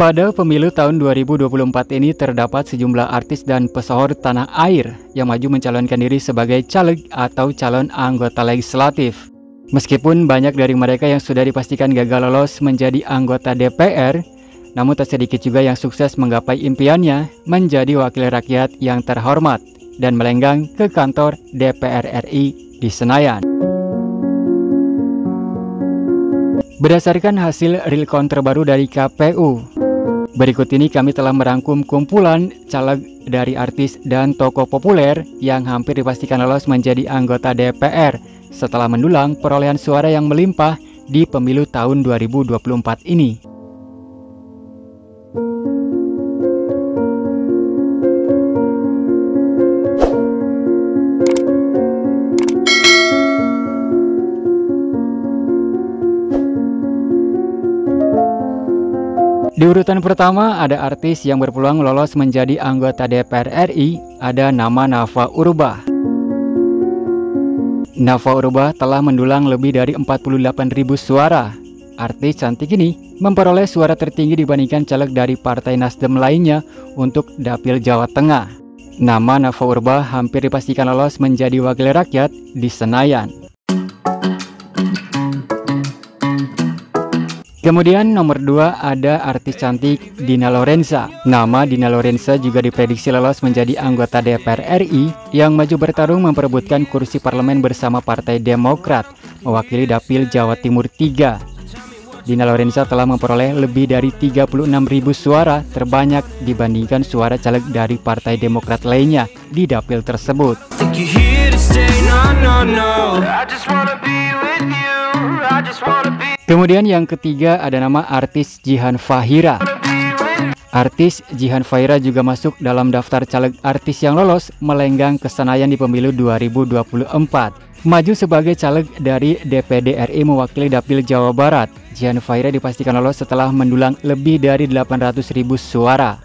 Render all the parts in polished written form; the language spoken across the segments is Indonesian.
Pada pemilu tahun 2024 ini terdapat sejumlah artis dan pesohor tanah air yang maju mencalonkan diri sebagai caleg atau calon anggota legislatif. Meskipun banyak dari mereka yang sudah dipastikan gagal lolos menjadi anggota DPR, namun tak sedikit juga yang sukses menggapai impiannya menjadi wakil rakyat yang terhormat dan melenggang ke kantor DPR RI di Senayan. Berdasarkan hasil real count terbaru dari KPU, berikut ini kami telah merangkum kumpulan caleg dari artis dan tokoh populer yang hampir dipastikan lolos menjadi anggota DPR setelah mendulang perolehan suara yang melimpah di pemilu tahun 2024 ini. Di urutan pertama ada artis yang berpeluang lolos menjadi anggota DPR RI, ada nama Nafa Urbach. Nafa Urbach telah mendulang lebih dari 48.000 suara. Artis cantik ini memperoleh suara tertinggi dibandingkan caleg dari Partai Nasdem lainnya untuk Dapil Jawa Tengah. Nama Nafa Urbach hampir dipastikan lolos menjadi wakil rakyat di Senayan. Kemudian nomor 2 ada artis cantik Dina Lorenza. Nama Dina Lorenza juga diprediksi lolos menjadi anggota DPR RI yang maju bertarung memperebutkan kursi parlemen bersama Partai Demokrat mewakili Dapil Jawa Timur 3. Dina Lorenza telah memperoleh lebih dari 36.000 suara, terbanyak dibandingkan suara caleg dari Partai Demokrat lainnya di Dapil tersebut. Kemudian yang ketiga ada nama artis Jihan Fahira. Artis Jihan Fahira juga masuk dalam daftar caleg artis yang lolos melenggang ke Senayan di pemilu 2024. Maju sebagai caleg dari DPD RI mewakili Dapil Jawa Barat, Jihan Fahira dipastikan lolos setelah mendulang lebih dari 800.000 suara.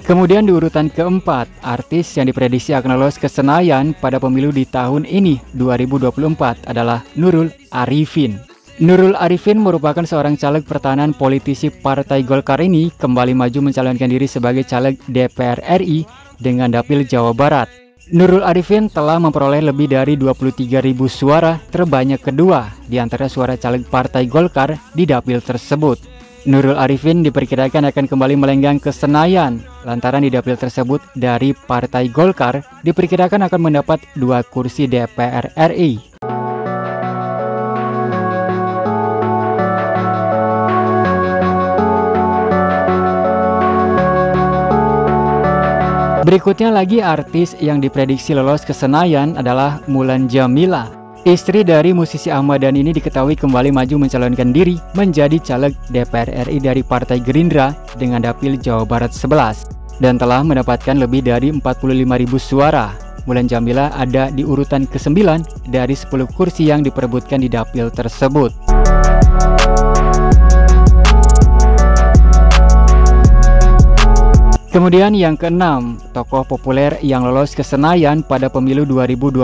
Kemudian di urutan keempat, artis yang diprediksi akan lolos ke Senayan pada pemilu di tahun ini 2024 adalah Nurul Arifin. Nurul Arifin merupakan seorang caleg pertahanan. Politisi Partai Golkar ini kembali maju mencalonkan diri sebagai caleg DPR RI dengan Dapil Jawa Barat. Nurul Arifin telah memperoleh lebih dari 23.000 suara, terbanyak kedua di antara suara caleg Partai Golkar di Dapil tersebut. Nurul Arifin diperkirakan akan kembali melenggang ke Senayan lantaran di dapil tersebut dari Partai Golkar diperkirakan akan mendapat 2 kursi DPR RI. Berikutnya lagi artis yang diprediksi lolos ke Senayan adalah Mulan Jameela. Istri dari musisi Ahmad Dhani ini diketahui kembali maju mencalonkan diri menjadi caleg DPR RI dari Partai Gerindra dengan Dapil Jawa Barat 11 dan telah mendapatkan lebih dari 45.000 suara. Mulan Jameela ada di urutan ke-9 dari 10 kursi yang diperebutkan di Dapil tersebut. Kemudian yang keenam, tokoh populer yang lolos ke Senayan pada pemilu 2024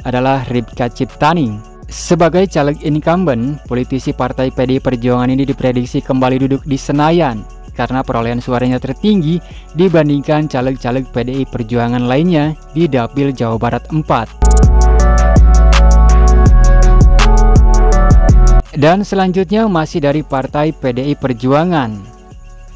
adalah Ripka Ciptani. Sebagai caleg incumbent, politisi Partai PDI Perjuangan ini diprediksi kembali duduk di Senayan karena perolehan suaranya tertinggi dibandingkan caleg-caleg PDI Perjuangan lainnya di Dapil Jawa Barat 4. Dan selanjutnya masih dari Partai PDI Perjuangan.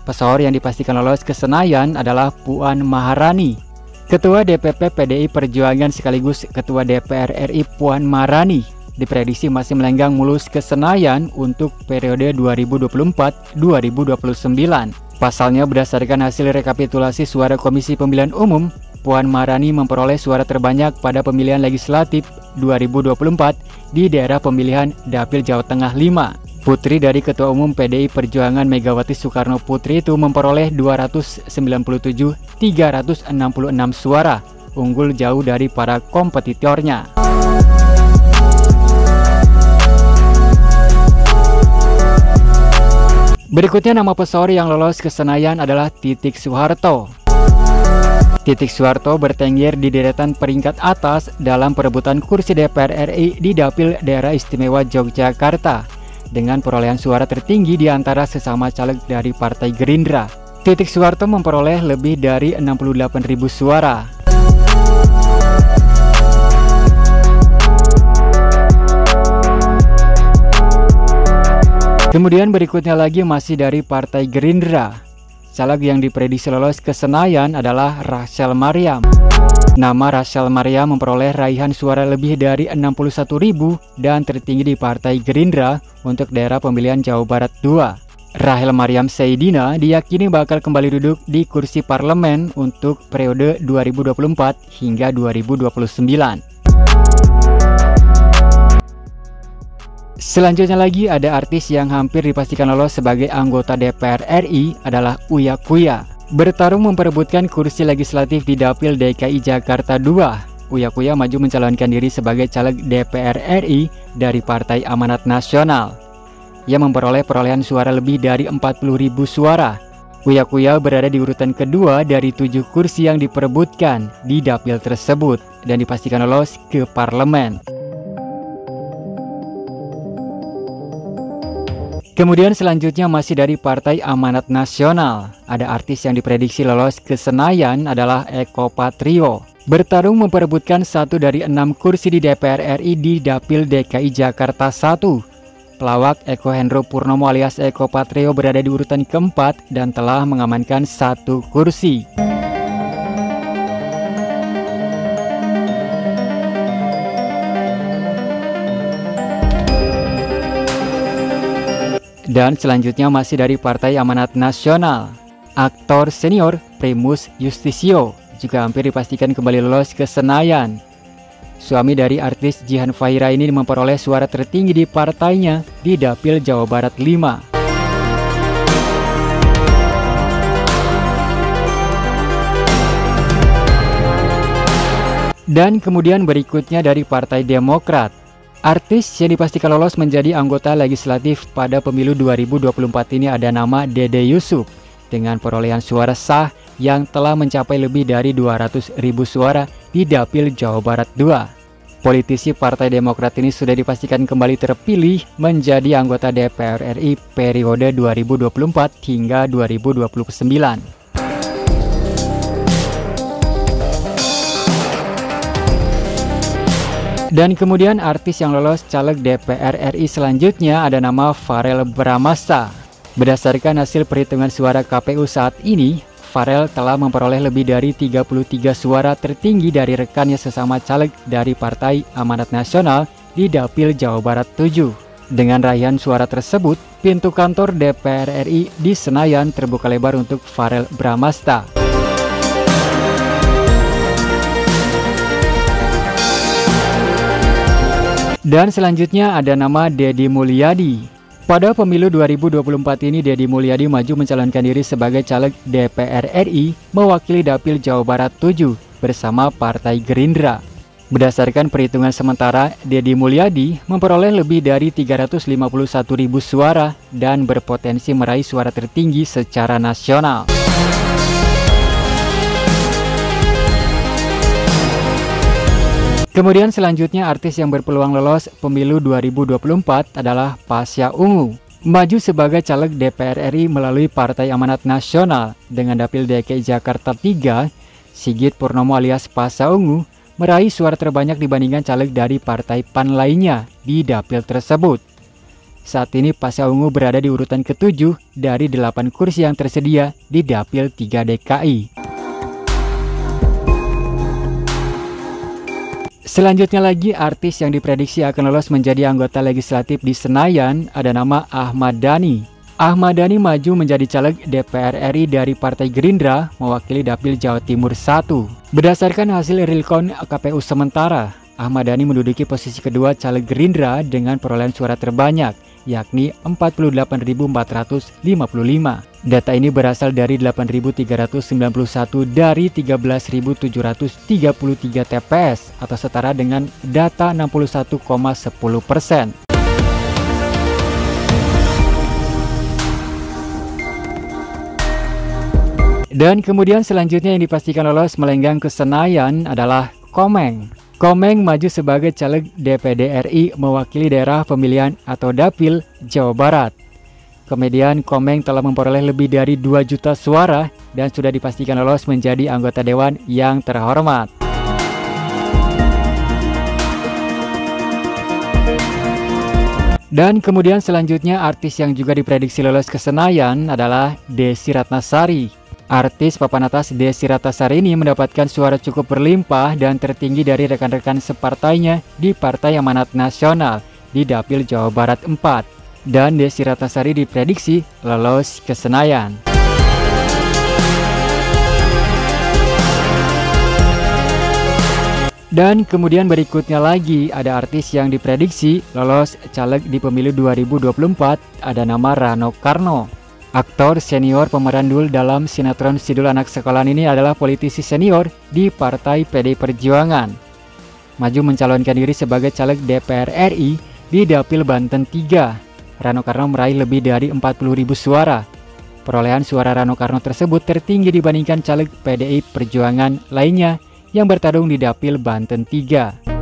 Pesohor yang dipastikan lolos ke Senayan adalah Puan Maharani. Ketua DPP PDI Perjuangan sekaligus Ketua DPR RI Puan Maharani diprediksi masih melenggang mulus ke Senayan untuk periode 2024-2029. Pasalnya berdasarkan hasil rekapitulasi suara Komisi Pemilihan Umum, Puan Maharani memperoleh suara terbanyak pada pemilihan legislatif 2024 di daerah pemilihan Dapil Jawa Tengah 5. Putri dari Ketua Umum PDI Perjuangan Megawati Soekarno Putri itu memperoleh 297.366 suara, unggul jauh dari para kompetitornya. Berikutnya nama pesohor yang lolos ke Senayan adalah Titik Soeharto. Titik Soeharto bertengger di deretan peringkat atas dalam perebutan kursi DPR RI di Dapil Daerah Istimewa Yogyakarta dengan perolehan suara tertinggi di antara sesama caleg dari Partai Gerindra. Titik Soeharto memperoleh lebih dari 68.000 suara. Kemudian berikutnya lagi masih dari Partai Gerindra. Caleg yang diprediksi lolos ke Senayan adalah Rachel Maryam. Nama Rachel Maryam memperoleh raihan suara lebih dari 61.000 dan tertinggi di Partai Gerindra untuk daerah pemilihan Jawa Barat 2. Rachel Maryam Seidina diyakini bakal kembali duduk di kursi parlemen untuk periode 2024 hingga 2029. Selanjutnya lagi ada artis yang hampir dipastikan lolos sebagai anggota DPR RI adalah Uya Kuya. Bertarung memperebutkan kursi legislatif di Dapil DKI Jakarta 2. Uya Kuya maju mencalonkan diri sebagai caleg DPR RI dari Partai Amanat Nasional. Ia memperoleh perolehan suara lebih dari 40.000 suara. Uya Kuya berada di urutan kedua dari 7 kursi yang diperebutkan di dapil tersebut dan dipastikan lolos ke parlemen. Kemudian selanjutnya masih dari Partai Amanat Nasional. Ada artis yang diprediksi lolos ke Senayan adalah Eko Patrio. Bertarung memperebutkan 1 dari 6 kursi di DPR RI di Dapil DKI Jakarta 1. Pelawak Eko Hendro Purnomo alias Eko Patrio berada di urutan keempat dan telah mengamankan 1 kursi. Dan selanjutnya masih dari Partai Amanat Nasional. Aktor senior Primus Yustisio juga hampir dipastikan kembali lolos ke Senayan. Suami dari artis Jihan Fahira ini memperoleh suara tertinggi di partainya di Dapil Jawa Barat 5. Dan kemudian berikutnya dari Partai Demokrat. Artis yang dipastikan lolos menjadi anggota legislatif pada pemilu 2024 ini ada nama Dede Yusuf dengan perolehan suara sah yang telah mencapai lebih dari 200.000 suara di Dapil Jawa Barat 2. Politisi Partai Demokrat ini sudah dipastikan kembali terpilih menjadi anggota DPR RI periode 2024 hingga 2029. Dan kemudian artis yang lolos caleg DPR RI selanjutnya ada nama Farel Bramasta. Berdasarkan hasil perhitungan suara KPU saat ini, Farel telah memperoleh lebih dari 33 suara tertinggi dari rekannya sesama caleg dari Partai Amanat Nasional di Dapil Jawa Barat 7. Dengan raihan suara tersebut, pintu kantor DPR RI di Senayan terbuka lebar untuk Farel Bramasta. Dan selanjutnya ada nama Deddy Mulyadi. Pada pemilu 2024 ini Deddy Mulyadi maju mencalonkan diri sebagai caleg DPR RI mewakili Dapil Jawa Barat 7 bersama Partai Gerindra. Berdasarkan perhitungan sementara, Deddy Mulyadi memperoleh lebih dari 351.000 suara dan berpotensi meraih suara tertinggi secara nasional. Kemudian selanjutnya artis yang berpeluang lolos pemilu 2024 adalah Pasha Ungu. Maju sebagai caleg DPR RI melalui Partai Amanat Nasional dengan Dapil DKI Jakarta 3, Sigit Purnomo alias Pasha Ungu meraih suara terbanyak dibandingkan caleg dari Partai PAN lainnya di dapil tersebut. Saat ini Pasha Ungu berada di urutan ke-7 dari 8 kursi yang tersedia di Dapil 3 DKI. Selanjutnya lagi artis yang diprediksi akan lolos menjadi anggota legislatif di Senayan ada nama Ahmad Dhani. Ahmad Dhani maju menjadi caleg DPR RI dari Partai Gerindra mewakili Dapil Jawa Timur 1. Berdasarkan hasil realcount KPU sementara, Ahmad Dhani menduduki posisi kedua caleg Gerindra dengan perolehan suara terbanyak, yakni 48.455. Data ini berasal dari 8.391 dari 13.733 TPS atau setara dengan data 61,10%. Dan kemudian selanjutnya yang dipastikan lolos melenggang ke Senayan adalah Komeng. Komeng maju sebagai caleg DPD RI mewakili daerah pemilihan atau Dapil Jawa Barat. Kemudian Komeng telah memperoleh lebih dari 2 juta suara dan sudah dipastikan lolos menjadi anggota dewan yang terhormat. Dan kemudian selanjutnya artis yang juga diprediksi lolos ke Senayan adalah Desy Ratnasari. Artis papan atas Desy Ratnasari ini mendapatkan suara cukup berlimpah dan tertinggi dari rekan-rekan separtainya di Partai Amanat Nasional di Dapil Jawa Barat 4. Dan Desy Ratnasari diprediksi lolos ke Senayan. Dan kemudian berikutnya lagi ada artis yang diprediksi lolos caleg di pemilu 2024, ada nama Rano Karno. Aktor senior pemeran Dul dalam sinetron Sidul Anak Sekolahan ini adalah politisi senior di Partai PDI Perjuangan. Maju mencalonkan diri sebagai caleg DPR RI di Dapil Banten 3. Rano Karno meraih lebih dari 40.000 suara. Perolehan suara Rano Karno tersebut tertinggi dibandingkan caleg PDI Perjuangan lainnya yang bertarung di Dapil Banten 3.